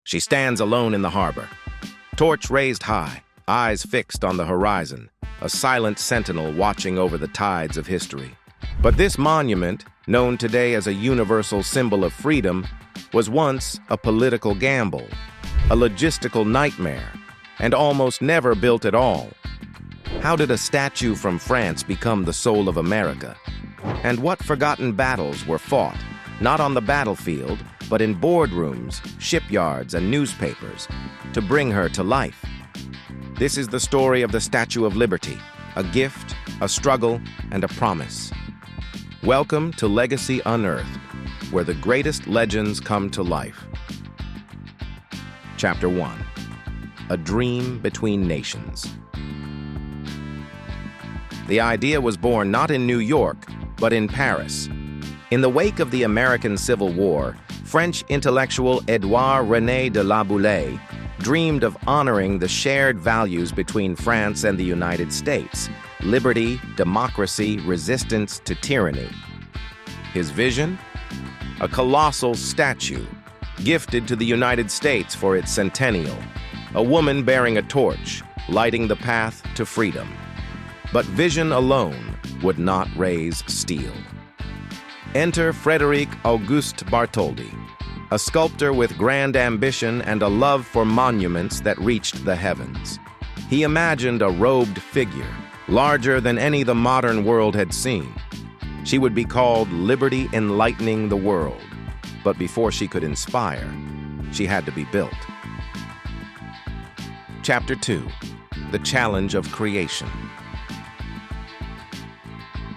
She stands alone in the harbor, torch raised high, eyes fixed on the horizon, a silent sentinel watching over the tides of history. But this monument, known today as a universal symbol of freedom, was once a political gamble, a logistical nightmare, and almost never built at all. How did a statue from France become the soul of America? And what forgotten battles were fought, not on the battlefield, but in boardrooms, shipyards, and newspapers, to bring her to life? This is the story of the Statue of Liberty, a gift, a struggle, and a promise. Welcome to Legacy Unearthed, where the greatest legends come to life. Chapter 1. A Dream Between Nations. The idea was born not in New York, but in Paris. In the wake of the American Civil War, French intellectual Édouard René de La Boulaye dreamed of honoring the shared values between France and the United States: liberty, democracy, resistance to tyranny. His vision? A colossal statue, gifted to the United States for its centennial, a woman bearing a torch, lighting the path to freedom. But vision alone would not raise steel. Enter Frédéric Auguste Bartholdi, a sculptor with grand ambition and a love for monuments that reached the heavens. He imagined a robed figure, larger than any the modern world had seen. She would be called Liberty Enlightening the World. But before she could inspire, she had to be built. Chapter 2. The Challenge of Creation.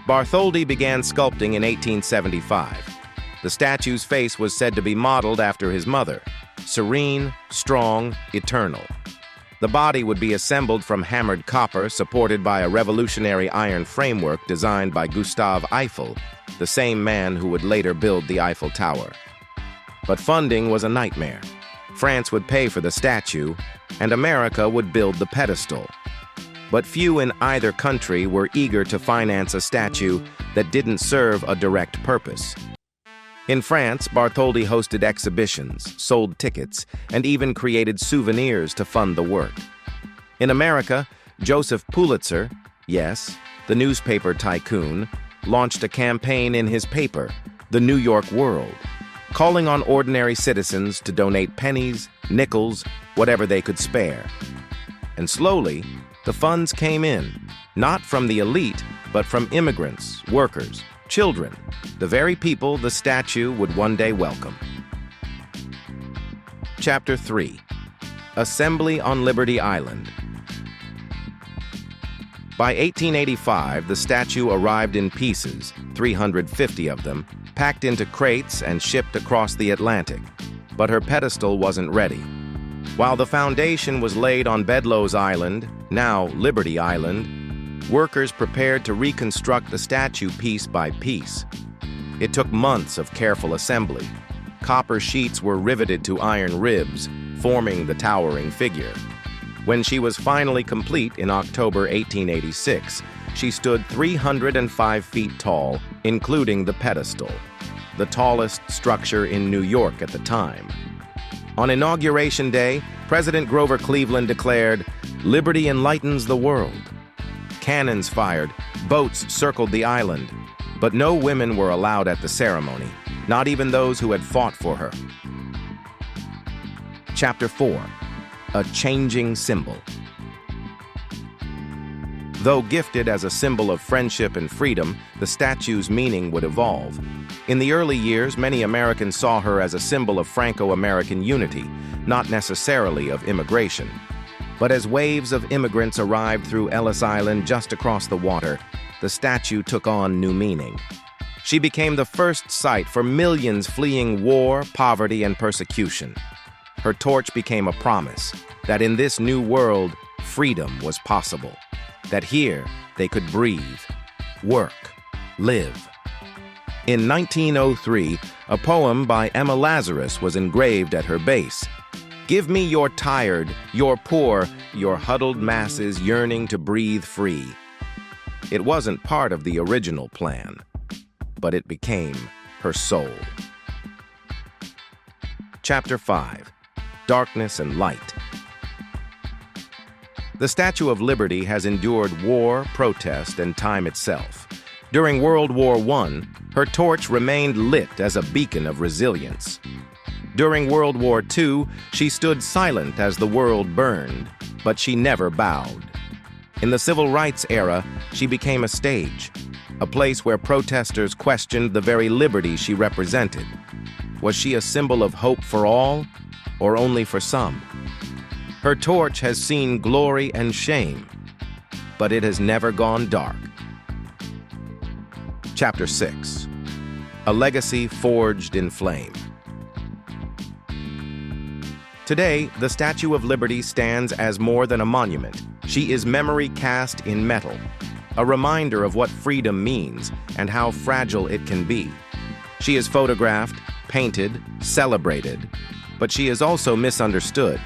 Bartholdi began sculpting in 1875. The statue's face was said to be modeled after his mother, serene, strong, eternal. The body would be assembled from hammered copper, supported by a revolutionary iron framework designed by Gustave Eiffel, the same man who would later build the Eiffel Tower. But funding was a nightmare. France would pay for the statue, and America would build the pedestal. But few in either country were eager to finance a statue that didn't serve a direct purpose. In France, Bartholdi hosted exhibitions, sold tickets, and even created souvenirs to fund the work. In America, Joseph Pulitzer, yes, the newspaper tycoon, launched a campaign in his paper, The New York World, calling on ordinary citizens to donate pennies, nickels, whatever they could spare. And slowly, the funds came in, not from the elite, but from immigrants, workers, children, the very people the statue would one day welcome. Chapter 3. Assembly on Liberty Island. By 1885, the statue arrived in pieces, 350 of them, packed into crates and shipped across the Atlantic. But her pedestal wasn't ready. While the foundation was laid on Bedloe's Island, now Liberty Island, workers prepared to reconstruct the statue piece by piece. It took months of careful assembly. Copper sheets were riveted to iron ribs, forming the towering figure. When she was finally complete in October 1886, she stood 305 feet tall, including the pedestal, the tallest structure in New York at the time. On Inauguration Day, President Grover Cleveland declared, "Liberty enlightens the world." Cannons fired, boats circled the island, but no women were allowed at the ceremony, not even those who had fought for her. Chapter 4. A Changing Symbol. Though gifted as a symbol of friendship and freedom, the statue's meaning would evolve. In the early years, many Americans saw her as a symbol of Franco-American unity, not necessarily of immigration. But as waves of immigrants arrived through Ellis Island just across the water, the statue took on new meaning. She became the first sight for millions fleeing war, poverty, and persecution. Her torch became a promise that in this new world, freedom was possible. That here they could breathe, work, live. In 1903, a poem by Emma Lazarus was engraved at her base. "Give me your tired, your poor, your huddled masses yearning to breathe free." It wasn't part of the original plan, but it became her soul. Chapter 5. darkness and light. The Statue of Liberty has endured war, protest, and time itself. During World War I, her torch remained lit as a beacon of resilience. During World War II, she stood silent as the world burned, but she never bowed. In the Civil Rights era, she became a stage, a place where protesters questioned the very liberty she represented. Was she a symbol of hope for all, or only for some? Her torch has seen glory and shame, but it has never gone dark. Chapter 6. A Legacy Forged in Flame. Today, the Statue of Liberty stands as more than a monument. She is memory cast in metal, a reminder of what freedom means and how fragile it can be. She is photographed, painted, celebrated, but she is also misunderstood.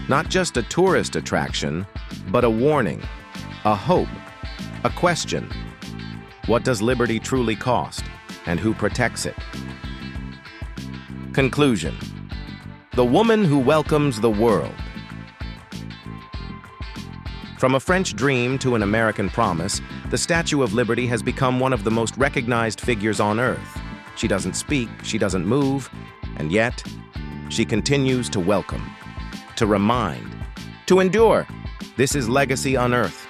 Not just a tourist attraction, but a warning, a hope, a question. What does liberty truly cost, and who protects it? Conclusion. The woman who welcomes the world. From a French dream to an American promise, the Statue of Liberty has become one of the most recognized figures on Earth. She doesn't speak, she doesn't move, and yet, she continues to welcome, to remind, to endure. This is Legacy Unearthed,